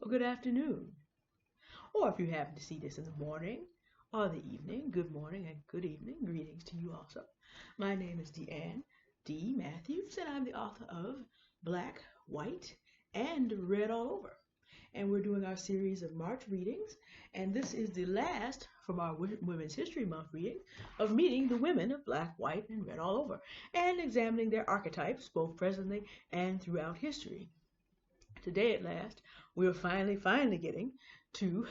or good afternoon. Or if you happen to see this in the morning or the evening, good morning and good evening. Greetings to you also. My name is Deanne D. Matthews, and I'm the author of Black, White, and Red All Over. And we're doing our series of March readings, and this is the last from our Women's History Month reading of meeting the women of Black, White, and Red All Over, and examining their archetypes both presently and throughout history. Today at last, we're finally getting to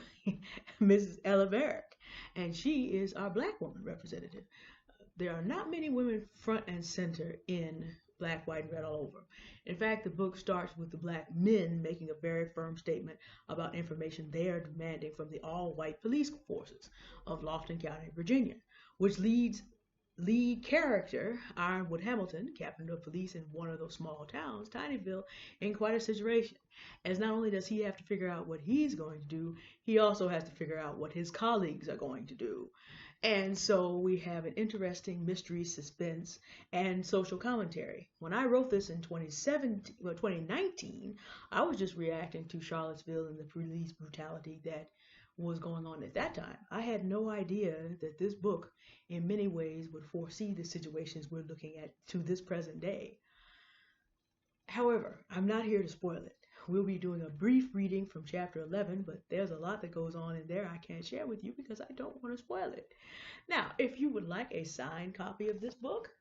Mrs. Ella Varick, and she is our Black woman representative. There are not many women front and center in Black, White, and Red All Over. In fact, the book starts with the Black men making a very firm statement about information they are demanding from the all-white police forces of Lofton County, Virginia, which lead character, Ironwood Hamilton, captain of police in one of those small towns, Tinyville, in quite a situation. As not only does he have to figure out what he's going to do, he also has to figure out what his colleagues are going to do. And so we have an interesting mystery, suspense, and social commentary. When I wrote this in 2019, I was just reacting to Charlottesville and the police brutality that was going on at that time. I had no idea that this book in many ways would foresee the situations we're looking at to this present day. However, I'm not here to spoil it. We'll be doing a brief reading from chapter 11, but there's a lot that goes on in there I can't share with you because I don't want to spoil it. Now, if you would like a signed copy of this book,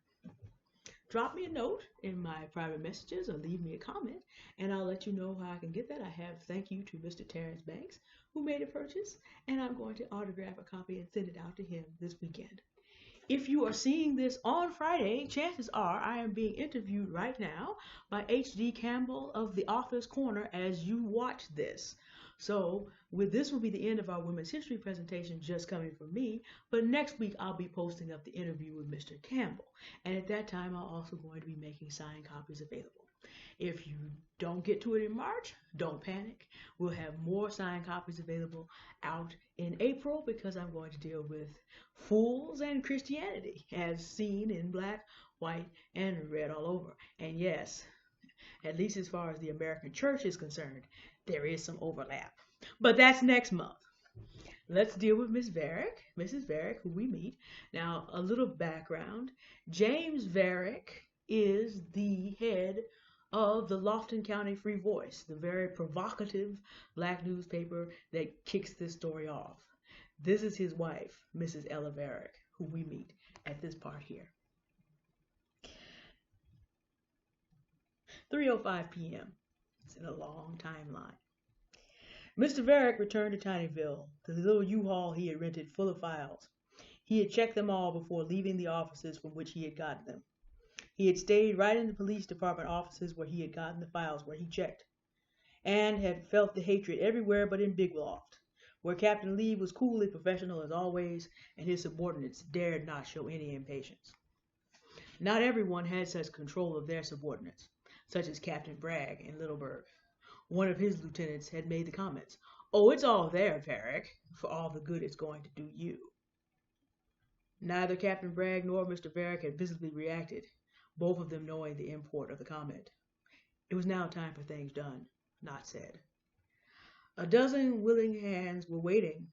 drop me a note in my private messages or leave me a comment, and I'll let you know how I can get that. I have thank you to Mr. Terrence Banks, who made a purchase, and I'm going to autograph a copy and send it out to him this weekend. If you are seeing this on Friday, chances are I am being interviewed right now by H.D. Campbell of the Author's Corner as you watch this. So this will be the end of our Women's History presentation just coming from me, but next week I'll be posting up the interview with Mr. Campbell. And at that time, I'm also going to be making signed copies available. If you don't get to it in March, don't panic. We'll have more signed copies available out in April because I'm going to deal with fools and Christianity as seen in Black, White, and Red All Over. And yes, at least as far as the American church is concerned, there is some overlap. But that's next month. Let's deal with Mrs. Varick, who we meet. Now, a little background. James Varick is the head of the Lofton County Free Voice, the very provocative Black newspaper that kicks this story off. This is his wife, Mrs. Ella Varick, who we meet at this part here. 3:05 p.m. It's in a long timeline. Mr. Varick returned to Tinyville, the little U-Haul he had rented full of files. He had checked them all before leaving the offices from which he had gotten them. He had stayed right in the police department offices where he had gotten the files where he checked, and had felt the hatred everywhere but in Big Loft, where Captain Lee was coolly professional as always, and his subordinates dared not show any impatience. Not everyone had such control of their subordinates, such as Captain Bragg in Littleburg. One of his lieutenants had made the comments, "Oh, it's all there, Varick, for all the good it's going to do you." Neither Captain Bragg nor Mr. Varick had visibly reacted, both of them knowing the import of the comment. It was now time for things done, not said. A dozen willing hands were waiting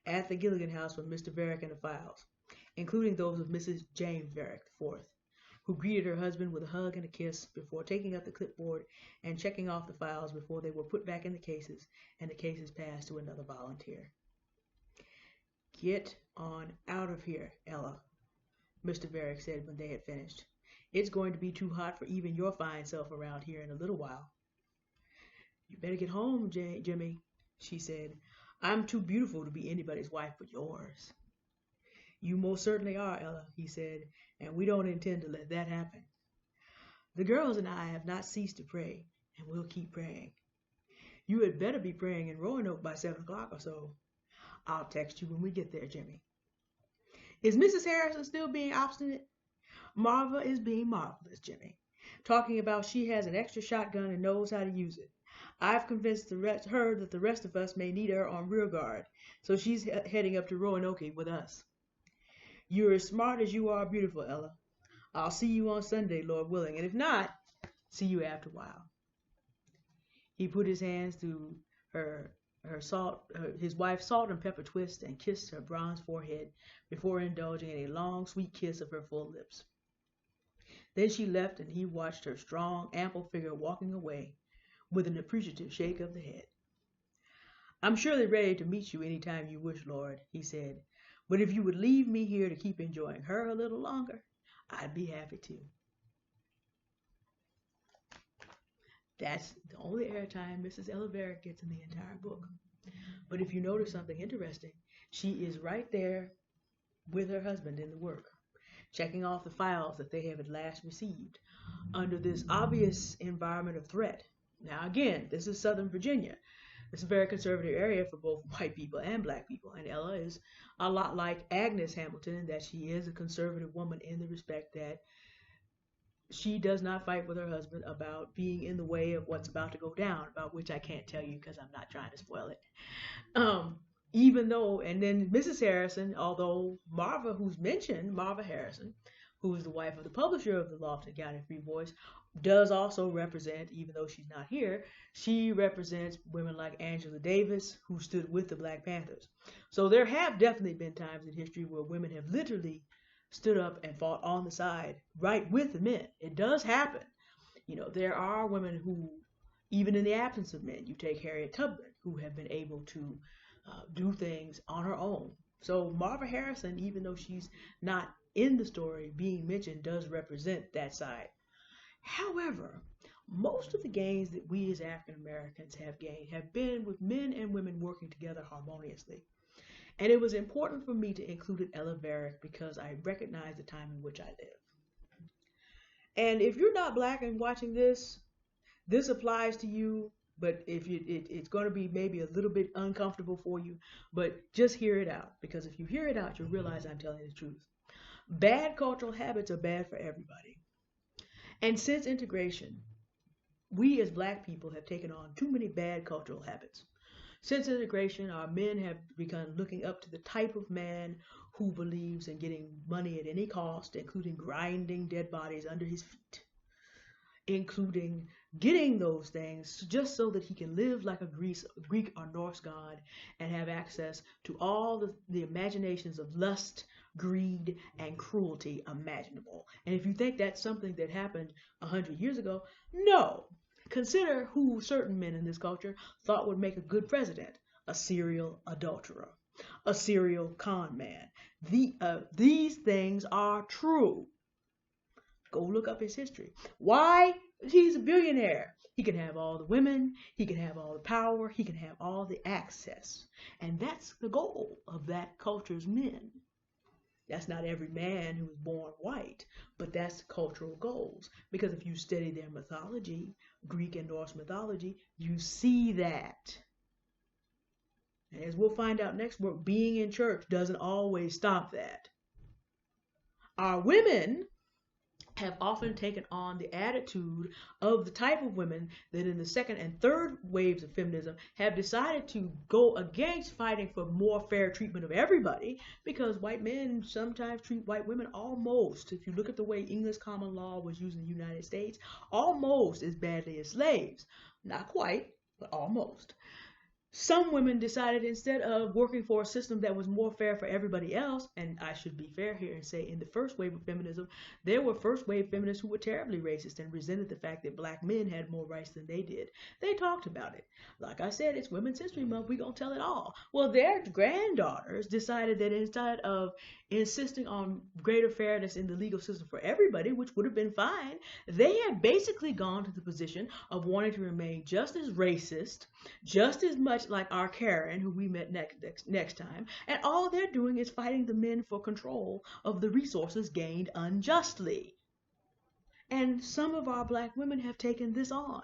at the Gilligan house for Mr. Varick and the files, including those of Mrs. James Varick IV, who greeted her husband with a hug and a kiss before taking up the clipboard and checking off the files before they were put back in the cases and the cases passed to another volunteer. "Get on out of here, Ella," Mr. Varick said when they had finished. "It's going to be too hot for even your fine self around here in a little while." "You better get home, Jimmy," she said. "I'm too beautiful to be anybody's wife but yours." "You most certainly are, Ella," he said, "and we don't intend to let that happen. The girls and I have not ceased to pray, and we'll keep praying. You had better be praying in Roanoke by 7 o'clock or so. I'll text you when we get there, Jimmy. Is Mrs. Harrison still being obstinate? Marva is being marvelous, Jimmy, talking about she has an extra shotgun and knows how to use it. I've convinced her that the rest of us may need her on rear guard, so she's heading up to Roanoke with us. You're as smart as you are beautiful, Ella. I'll see you on Sunday, Lord willing, and if not, see you after a while." He put his hands through her his wife's salt and pepper twist and kissed her bronze forehead before indulging in a long, sweet kiss of her full lips. Then she left, and he watched her strong, ample figure walking away with an appreciative shake of the head. "I'm surely ready to meet you any time you wish, Lord," he said, "but if you would leave me here to keep enjoying her a little longer, I'd be happy to." That's the only airtime Mrs. Ella Varick gets in the entire book. But if you notice something interesting, she is right there with her husband in the work, checking off the files that they have at last received, under this obvious environment of threat. Now again, this is Southern Virginia. It's a very conservative area for both white people and black people, and Ella is a lot like Agnes Hamilton in that she is a conservative woman in the respect that she does not fight with her husband about being in the way of what's about to go down, about which I can't tell you because I'm not trying to spoil it. Even though, and then Mrs. Harrison, although Marva Harrison, who is the wife of the publisher of the Lofton County Free Voice, does also represent, even though she's not here, she represents women like Angela Davis, who stood with the Black Panthers. So there have definitely been times in history where women have literally stood up and fought on the side, right with the men. It does happen. There are women who, even in the absence of men, you take Harriet Tubman, who have been able to do things on her own. So Marva Harrison, even though she's not in the story being mentioned, does represent that side. However, most of the gains that we as African Americans have gained have been with men and women working together harmoniously. And it was important for me to include Ella Varick because I recognize the time in which I live. And if you're not black and watching this applies to you, but it's going to be maybe a little bit uncomfortable for you, but just hear it out, because if you hear it out, you'll realize I'm telling the truth. Bad cultural habits are bad for everybody. And since integration, we as black people have taken on too many bad cultural habits. Since integration, our men have begun looking up to the type of man who believes in getting money at any cost, including grinding dead bodies under his feet, including getting those things just so that he can live like a Greek or Norse god and have access to all the imaginations of lust, greed, and cruelty imaginable. And if you think that's something that happened 100 years ago, no. Consider who certain men in this culture thought would make a good president: a serial adulterer, a serial con man. These things are true. Go look up his history. Why? He's a billionaire. He can have all the women, he can have all the power, he can have all the access. And that's the goal of that culture's men. That's not every man who is born white, but that's cultural goals. Because if you study their mythology, Greek and Norse mythology, you see that. And as we'll find out next week, being in church doesn't always stop that. Our women have often taken on the attitude of the type of women that in the second and third waves of feminism have decided to go against fighting for more fair treatment of everybody, because white men sometimes treat white women almost, if you look at the way English common law was used in the United States, almost as badly as slaves. Not quite, but almost. Some women decided, instead of working for a system that was more fair for everybody else, and I should be fair here and say in the first wave of feminism, there were first wave feminists who were terribly racist and resented the fact that black men had more rights than they did. They talked about it. Like I said, it's Women's History Month, we're going to tell it all. Well, their granddaughters decided that instead of insisting on greater fairness in the legal system for everybody, which would have been fine, they had basically gone to the position of wanting to remain just as racist, just as much like our Karen, who we met next time, and all they're doing is fighting the men for control of the resources gained unjustly. And some of our black women have taken this on.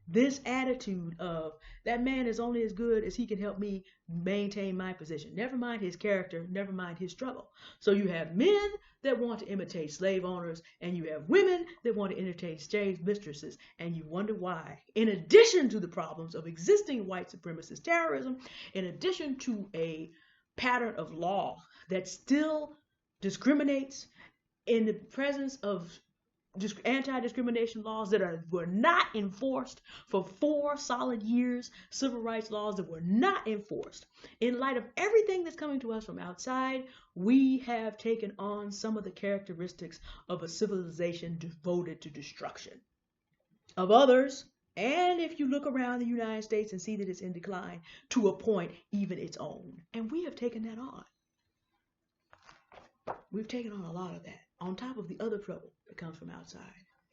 This attitude of, that man is only as good as he can help me maintain my position. Never mind his character, never mind his struggle. So you have men that want to imitate slave owners, and you have women that want to imitate slave mistresses, and you wonder why. In addition to the problems of existing white supremacist terrorism, in addition to a pattern of law that still discriminates in the presence of anti-discrimination laws that were not enforced for 4 solid years, civil rights laws that were not enforced. In light of everything that's coming to us from outside, we have taken on some of the characteristics of a civilization devoted to destruction of others. And if you look around the United States and see that it's in decline, to a point, even its own. And we have taken that on. We've taken on a lot of that, on top of the other trouble that comes from outside.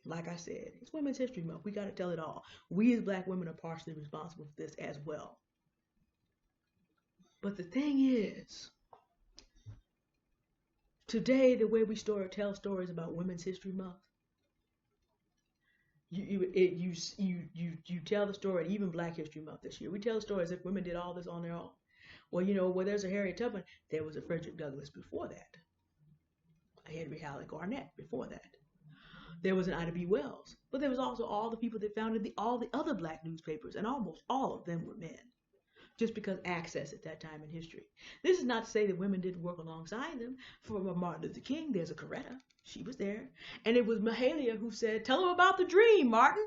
Like I said, it's Women's History Month. We got to tell it all. We as Black women are partially responsible for this as well. But the thing is, today, the way we tell stories about Women's History Month, you tell the story, even Black History Month this year. We tell the story as if women did all this on their own. Well, where there's a Harriet Tubman, there was a Frederick Douglass before that. A Henry Howard Garnett before that. There was an Ida B. Wells. But there was also all the people that founded all the other Black newspapers, and almost all of them were men. Just because access at that time in history. This is not to say that women didn't work alongside them. For Martin Luther King, there's a Coretta. She was there. And it was Mahalia who said, tell them about the dream, Martin.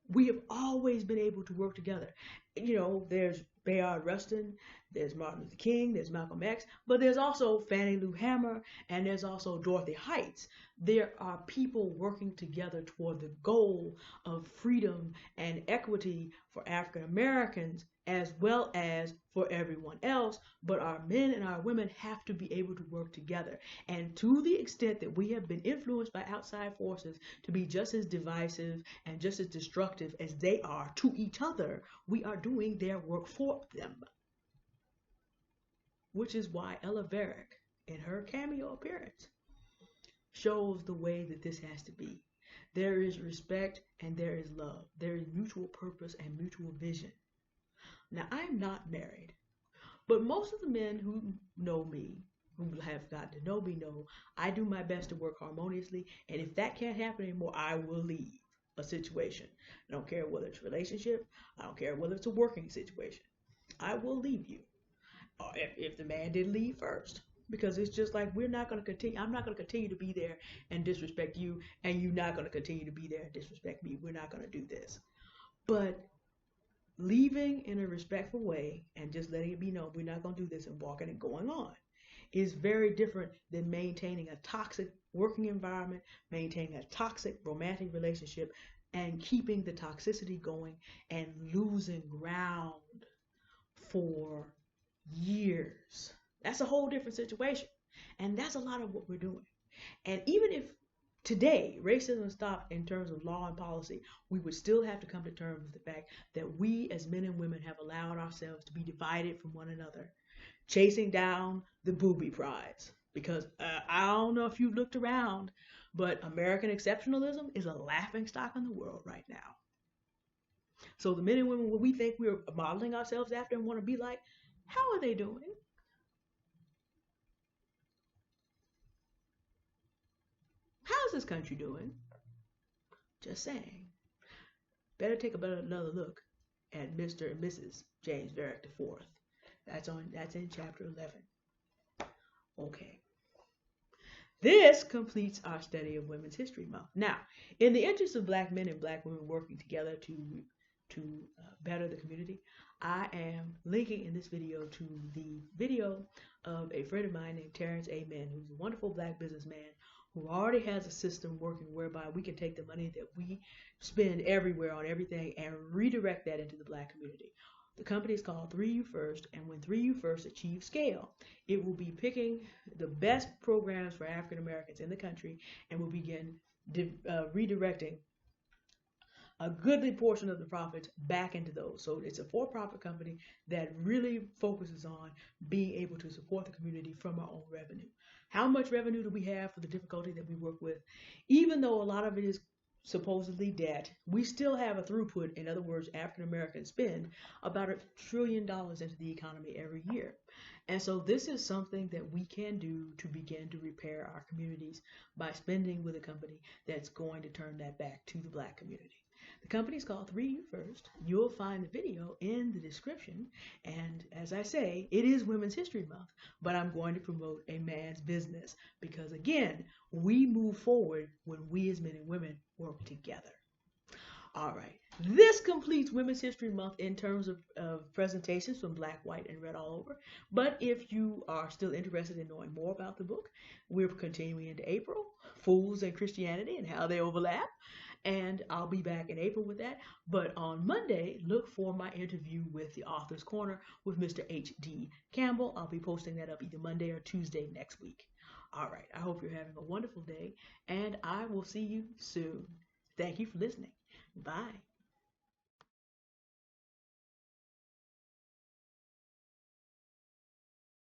We have always been able to work together. There's Bayard Rustin, there's Martin Luther King, there's Malcolm X, but there's also Fannie Lou Hamer, and there's also Dorothy Heights. There are people working together toward the goal of freedom and equity for African Americans as well as for everyone else, but our men and our women have to be able to work together. And to the extent that we have been influenced by outside forces to be just as divisive and just as destructive as they are to each other, we are doing their work for them. Which is why Ella Varick, in her cameo appearance, shows the way that this has to be. There is respect and there is love. There is mutual purpose and mutual vision. Now, I'm not married, but most of the men who know me, who have gotten to know me, know I do my best to work harmoniously, and if that can't happen anymore, I will leave a situation. I don't care whether it's a relationship, I don't care whether it's a working situation. I will leave you. If the man didn't leave first. Because it's just like I'm not going to continue to be there and disrespect you, and you're not going to continue to be there and disrespect me. We're not going to do this. But leaving in a respectful way and just letting it be known we're not going to do this and walking and going on is very different than maintaining a toxic working environment, maintaining a toxic romantic relationship, and keeping the toxicity going and losing ground for years. That's a whole different situation. And that's a lot of what we're doing. And even if today racism stopped in terms of law and policy, we would still have to come to terms with the fact that we as men and women have allowed ourselves to be divided from one another, chasing down the booby prize. Because I don't know if you've looked around, but American exceptionalism is a laughingstock in the world right now. So the men and women we think we're modeling ourselves after and want to be like, how are they doing? How's this country doing? Just saying. Better take another look at Mr. and Mrs. James Varick IV. That's in chapter 11. Okay. This completes our study of Women's History Month. Now, in the interest of Black men and Black women working together to better the community, I am linking in this video to the video of a friend of mine named Terrence Amen, who's a wonderful Black businessman who already has a system working whereby we can take the money that we spend everywhere on everything and redirect that into the Black community. The company is called 3U First, and when 3U First achieves scale, it will be picking the best programs for African Americans in the country and will begin redirecting a goodly portion of the profits back into those. So it's a for-profit company that really focuses on being able to support the community from our own revenue. How much revenue do we have for the difficulty that we work with? Even though a lot of it is supposedly debt, we still have a throughput. In other words, African Americans spend about $1 trillion into the economy every year. And so this is something that we can do to begin to repair our communities by spending with a company that's going to turn that back to the Black community. The company is called 3U First. You'll find the video in the description. And as I say, it is Women's History Month, but I'm going to promote a man's business because, again, we move forward when we as men and women work together. All right. This completes Women's History Month in terms of presentations from black, white, and red all over. But if you are still interested in knowing more about the book, we're continuing into April, Fools and Christianity and how they overlap. And I'll be back in April with that. But on Monday, look for my interview with the Author's Corner with Mr. H.D. Campbell. I'll be posting that up either Monday or Tuesday next week. All right. I hope you're having a wonderful day, and I will see you soon. Thank you for listening. Bye.